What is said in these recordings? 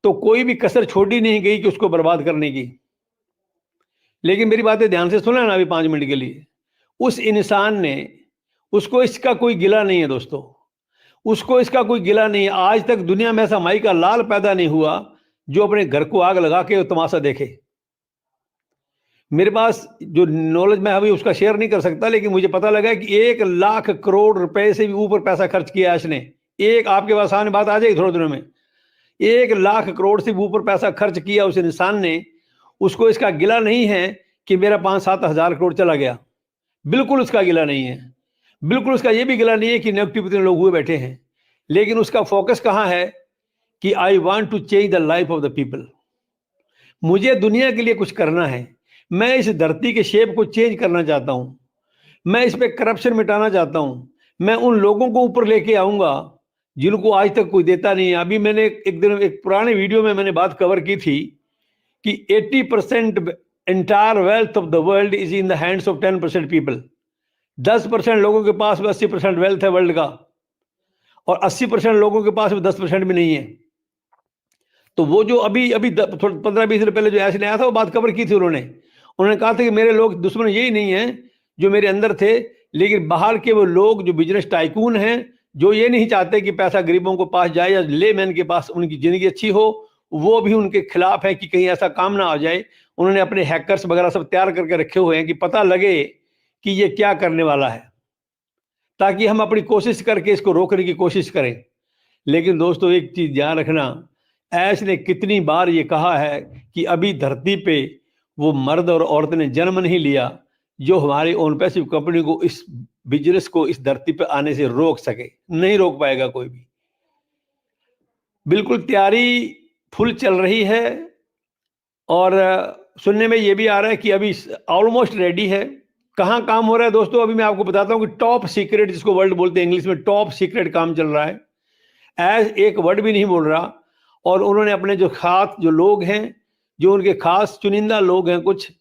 तो कोई भी कसर छोड़ी नहीं गई कि उसको बर्बाद करने की। लेकिन मेरी बातें ध्यान से सुना ना अभी 5 मिनट के लिए। उस इंसान ने, उसको इसका कोई गिला नहीं है दोस्तों, उसको इसका कोई गिला नहीं है। आज तक दुनिया में ऐसा माई का लाल पैदा नहीं हुआ जो अपने घर को आग लगा के तमाशा देखे। मेरे पास जो नॉलेज मैं अभी उसका शेयर नहीं कर सकता, लेकिन मुझे पता लगा कि 1 लाख करोड़ रुपए से भी ऊपर पैसा खर्च किया इसने। एक आपके पास सामने बात आ जाएगी थोड़े दिनों में। 1 लाख करोड़ से भी ऊपर पैसा खर्च किया उस इंसान ने। उसको इसका गिला नहीं है कि मेरा 5-7 हजार करोड़ चला गया, बिल्कुल उसका गिला नहीं है। बिल्कुल उसका ये भी गिला नहीं है कि नेगेटिव इतने लोग हुए बैठे हैं। लेकिन उसका फोकस कहाँ है कि I want to change the life of the people. मुझे दुनिया के लिए कुछ करना है। मैं इस धरती के शेप को चेंज करना चाहता हूं। मैं इस पे करप्शन मिटाना चाहता हूं। मैं उन लोगों को ऊपर लेके आऊंगा जिनको आज तक कोई देता नहीं है। अभी मैंने एक दिन एक पुराने वीडियो में मैंने बात कवर की थी कि 80% entire wealth of the world is in the hands of 10% people. 10% लोगों के पास में 80% वेल्थ है वर्ल्ड का, और 80% लोगों के पास में 10% भी नहीं है। तो वो जो अभी अभी 15-20 दिन पहले जो ऐसे आया था, वो बात कवर की थी उन्होंने कहा था कि मेरे लोग दुश्मन यही नहीं है जो मेरे अंदर थे, लेकिन बाहर के वो लोग जो बिजनेस टाइकून हैं, जो ये नहीं चाहते कि पैसा गरीबों को पास जाए या लेमैन के पास उनकी जिंदगी अच्छी हो, वो भी उनके खिलाफ है कि कहीं ऐसा काम ना आ जाए। उन्होंने अपने हैकर्स वगैरह सब तैयार करके रखे हुए हैं कि पता लगे कि ये क्या करने वाला है, ताकि हम अपनी कोशिश करके इसको रोकने की कोशिश करें। लेकिन दोस्तों एक चीज ध्यान रखना, ऐश ने कितनी बार ये कहा है कि अभी धरती पे वो मर्द और औरत ने जन्म नहीं लिया जो हमारी ओन पैसिव कंपनी को, इस बिजनेस को इस धरती पे आने से रोक सके। नहीं रोक पाएगा कोई भी। बिल्कुल तैयारी फुल चल रही है, और सुनने में ये भी आ रहा है कि अभी ऑलमोस्ट रेडी है। कहाँ काम हो रहा है दोस्तों, अभी मैं आपको बताता हूँ कि टॉप सीक्रेट, जिसको वर्ल्ड बोलते हैं इंग्लिश में, टॉप सीक्रेट काम चल रहा है। एज एक वर्ड भी नहीं बोल रहा। और उन्होंने अपने जो खास जो लोग हैं, जो उनके खास चुनिंदा लोग हैं, कुछ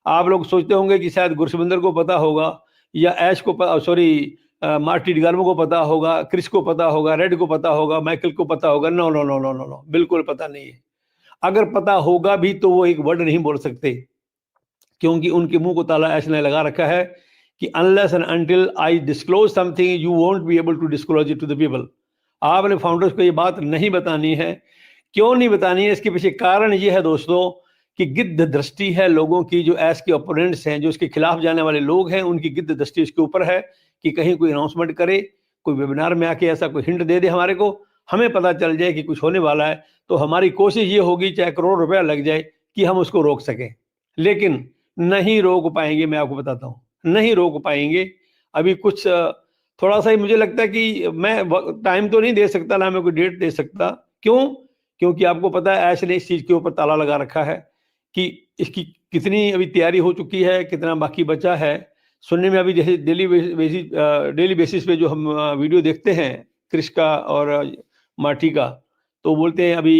आप लोग सोचते होंगे कि शायद गुरसविंदर को पता होगा, या ऐश को, सॉरी मार्टी डिगार्मो को पता होगा, क्रिस को पता होगा, रेड को पता होगा, माइकल को पता होगा। No no no no no no, बिल्कुल पता नहीं है। अगर पता होगा भी तो वो एक वर्ड नहीं बोल सकते, क्योंकि उनके मुंह को ताला ऐश ने लगा रखा है कि unless and until I disclose something you won't be able to disclose it to the people. आपने फाउंडर्स को ये बात नहीं बतानी है। क्यों नहीं बतानी है? इसके पीछे कारण ये है दोस्तों कि गिद्ध दृष्टि है लोगों की, जो ऐश के ओपोनेंट्स हैं, जो इसके खिलाफ जाने वाले लोग हैं, उनकी गिद्ध दृष्टि इसके ऊपर है कि कहीं कोई अनाउंसमेंट करे, कोई वेबिनार में आके ऐसा कोई हिंट दे दे हमारे को, हमें पता चल जाए कि कुछ होने वाला है, तो हमारी कोशिश ये होगी चाहे करोड़ रुपया लग जाए कि हम उसको रोक सकें। लेकिन नहीं रोक पाएंगे, मैं आपको बताता हूँ, नहीं रोक पाएंगे। अभी कुछ थोड़ा सा ही मुझे लगता है कि मैं टाइम तो नहीं दे सकता, ना मैं कोई डेट दे सकता। क्यों? क्योंकि आपको पता है ऐश ने इस चीज के ऊपर ताला लगा रखा है कि इसकी कितनी अभी तैयारी हो चुकी है, कितना बाकी बचा है। सुनने में अभी जैसे डेली बेसिस पे जो हम वीडियो देखते हैं क्रिश का और मार्टी का, तो बोलते हैं अभी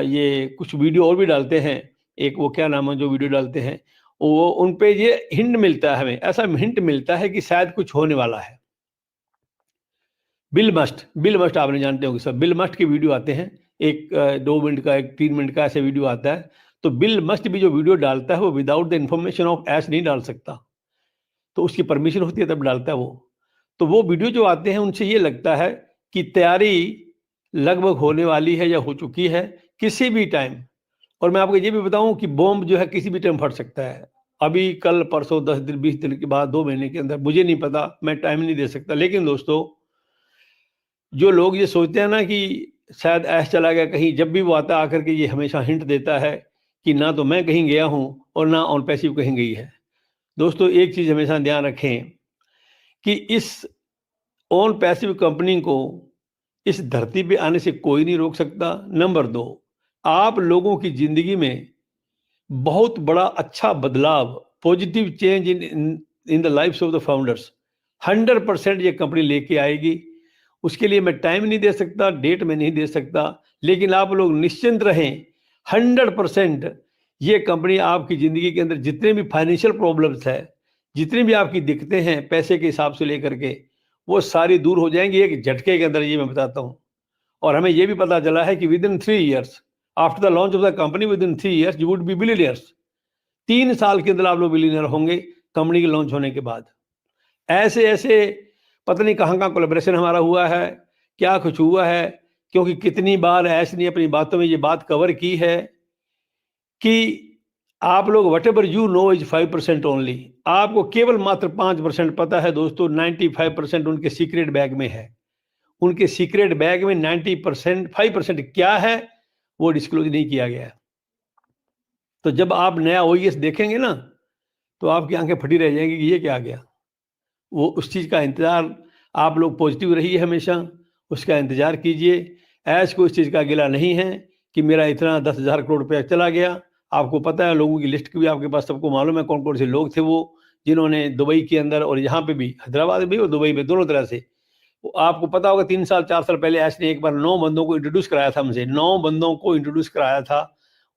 ये कुछ वीडियो और भी डालते हैं। एक वो क्या नाम है जो वीडियो डालते हैं, वो उन पे ये हिंट मिलता है, हमें ऐसा हिंट मिलता है कि शायद कुछ होने वाला है। बिल मस्ट आपने जानते होंगे सब, बिल मस्ट के वीडियो आते हैं, एक 2 मिनट का, एक 3 मिनट का ऐसे वीडियो आता है। तो बिल मस्ट भी जो वीडियो डालता है वो विदाउट द इंफॉर्मेशन ऑफ ऐश नहीं डाल सकता, तो उसकी परमिशन होती है तब डालता है वो। तो वो वीडियो जो आते हैं उनसे ये लगता है कि तैयारी लगभग होने वाली है या हो चुकी है किसी भी टाइम। और मैं आपको ये भी बताऊं कि बॉम्ब जो है किसी भी टाइम फट सकता है, अभी, कल, परसों, 10 दिन, 20 दिन के बाद, 2 महीने के अंदर, मुझे नहीं पता, मैं टाइम नहीं दे सकता। लेकिन दोस्तों जो लोग ये सोचते हैं ना कि शायद ऐश चला गया कहीं, जब भी वो आता आकर के ये हमेशा हिंट देता है कि ना तो मैं कहीं गया हूं और ना ऑन पैसिव कहीं गई है। दोस्तों एक चीज हमेशा ध्यान रखें कि इस ऑन पैसिव कंपनी को इस धरती पे आने से कोई नहीं रोक सकता। नंबर 2, आप लोगों की जिंदगी में बहुत बड़ा अच्छा बदलाव, positive change in the lifes of the founders 100% ये कंपनी लेके आएगी। उसके लिए मैं टाइम नहीं दे सकता, डेट में नहीं दे सकता, लेकिन आप लोग निश्चिंत रहें, 100% ये कंपनी आपकी ज़िंदगी के अंदर जितने भी फाइनेंशियल प्रॉब्लम्स है, जितनी भी आपकी दिक्कतें हैं पैसे के हिसाब से लेकर के, वो सारी दूर हो जाएंगी एक झटके के अंदर, ये मैं बताता हूँ। और हमें ये भी पता चला है कि with in 3 years after the launch of the company with in 3 years you would be billionaires. 3 साल के अंदर आप लोग बिलियनियर होंगे कंपनी के लॉन्च होने के बाद। ऐसे ऐसे पता नहीं कहाँ कहाँ कोलैबोरेशन हमारा हुआ है, क्या कुछ हुआ है, क्योंकि कितनी बार ऐश ने अपनी बातों में ये बात कवर की है कि आप लोग whatever you know is 5% only. आपको केवल मात्र 5% पता है दोस्तों, 95% उनके सीक्रेट बैग में है। उनके सीक्रेट बैग में 90% 5% क्या है वो डिस्क्लोज नहीं किया गया। तो जब आप नया ओईएस देखेंगे ना तो आपकी आंखें फटी रह जाएंगी कि ये क्या आ गया। वो उस चीज़ का इंतज़ार, आप लोग पॉजिटिव रहिए हमेशा, उसका इंतज़ार कीजिए। ऐश को इस चीज़ का गिला नहीं है कि मेरा इतना 10,000 करोड़ रुपया चला गया। आपको पता है, लोगों की लिस्ट भी आपके पास सबको मालूम है कौन कौन से लोग थे वो, जिन्होंने दुबई के अंदर और यहाँ पे भी, हैदराबाद में भी और दुबई में, दोनों तरह से। आपको पता होगा 3 साल 4 साल पहले ऐश ने एक बार 9 बंदों को इंट्रोड्यूस कराया था हमसे, 9 बंदों को इंट्रोड्यूस कराया था।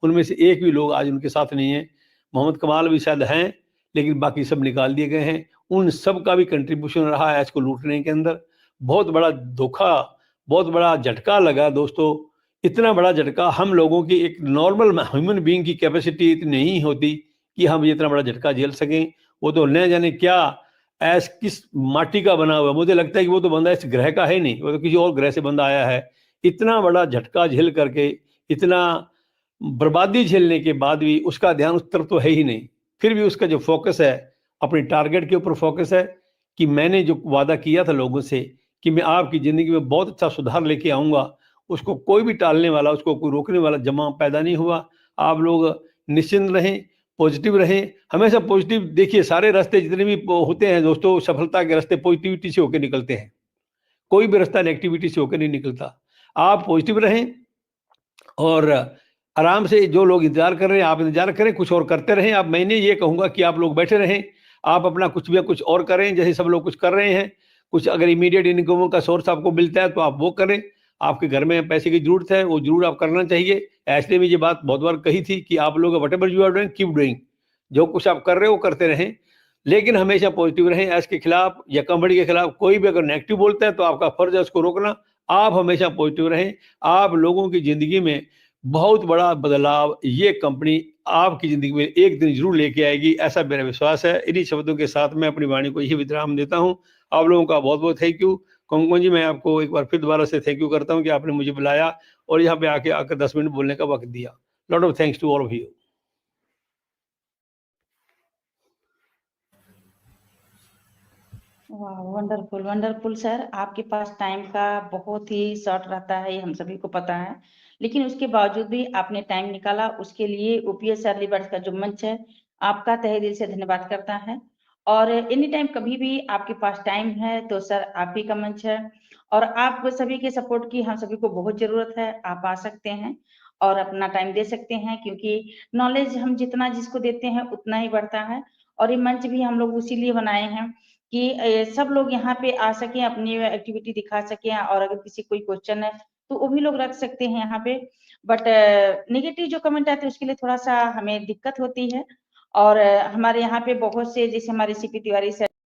उनमें से एक भी लोग आज उनके साथ नहीं है। मोहम्मद कमाल भी शायद हैं, लेकिन बाकी सब निकाल दिए गए हैं। उन सब का भी कंट्रीब्यूशन रहा है ऐश को लूटने के अंदर। बहुत बड़ा धोखा, बहुत बड़ा झटका लगा दोस्तों। इतना बड़ा झटका, हम लोगों की एक नॉर्मल ह्यूमन बीइंग की कैपेसिटी इतनी नहीं होती कि हम इतना बड़ा झटका झेल सकें। वो तो न जाने क्या ऐश किस माटी का बना हुआ है। मुझे लगता है कि वो तो बंदा इस ग्रह का है नहीं, वो तो किसी और ग्रह से बंदा आया है। इतना बड़ा झटका झेल करके, इतना बर्बादी झेलने के बाद भी उसका ध्यान उस तरफ तो है ही नहीं। फिर भी उसका जो फोकस है अपनी टारगेट के ऊपर फोकस है कि मैंने जो वादा किया था लोगों से कि मैं आपकी ज़िंदगी में बहुत अच्छा सुधार लेके आऊँगा, उसको कोई भी टालने वाला, उसको कोई रोकने वाला जमा पैदा नहीं हुआ। आप लोग निश्चिंत रहें, पॉजिटिव रहें, हमेशा पॉजिटिव देखिए। सारे रास्ते जितने भी होते हैं दोस्तों, सफलता के रास्ते पॉजिटिविटी से होकर निकलते हैं। कोई भी रास्ता नेगेटिविटी से होकर नहीं निकलता। आप पॉजिटिव रहें और आराम से, जो लोग इंतजार कर रहे हैं आप इंतजार करें, कुछ और करते रहें। आप, मैंने ये कहूँगा कि आप लोग बैठे रहें, आप अपना कुछ भी कुछ और करें जैसे सब लोग कुछ कर रहे हैं। कुछ अगर इमीडिएट इनकम का सोर्स आपको मिलता है तो आप वो करें। आपके घर में पैसे की जरूरत है, वो जरूर आप करना चाहिए। ऐसे में ये बात बहुत बार कही थी कि आप लोग whatever you are doing keep doing, जो कुछ आप कर रहे हो वो करते रहें, लेकिन हमेशा पॉजिटिव रहें। ऐश के खिलाफ या कंपनी के खिलाफ कोई भी अगर नेगेटिव बोलता है तो आपका फर्ज है उसको रोकना। आप हमेशा पॉजिटिव रहें। आप लोगों की जिंदगी में बहुत बड़ा बदलाव ये कंपनी आपकी जिंदगी में एक दिन जरूर लेके आएगी, ऐसा मेरा विश्वास है। इन्हीं शब्दों के साथ मैं अपनी वाणी को यही विराम देता हूँ। आप लोगों का बहुत बहुत थैंक यू। कंकन जी, मैं आपको एक बार फिर दोबारा से थैंक यू करता हूँ कि आपने मुझे बुलाया और यहाँ पे आकर 10 मिनट बोलने का वक्त दिया। Lot of thanks to all of you. वाह, वंडरफुल वंडरफुल सर। आपके पास टाइम का बहुत ही शॉर्ट रहता है, ये हम सभी को पता है, लेकिन उसके बावजूद भी आपने टाइम निकाला। उसके लिए ओपीएस अर्ली बर्ड्स का जो मंच है, आपका तहे दिल से धन्यवाद करता है। और एनी टाइम कभी भी आपके पास टाइम है तो सर आप ही का मंच है, और आप सभी के सपोर्ट की हम सभी को बहुत जरूरत है। आप आ सकते हैं और अपना टाइम दे सकते हैं, क्योंकि नॉलेज हम जितना जिसको देते हैं उतना ही बढ़ता है। और ये मंच भी हम लोग उसी लिए बनाए हैं कि सब लोग यहाँ पे आ सके, अपनी एक्टिविटी दिखा सके, और अगर किसी कोई क्वेश्चन है तो वो भी लोग रख सकते हैं यहाँ पे। बट नेगेटिव जो कमेंट आते हैं उसके लिए थोड़ा सा हमें दिक्कत होती है। और हमारे यहाँ पे बहुत से, जैसे हमारे सीपी तिवारी सर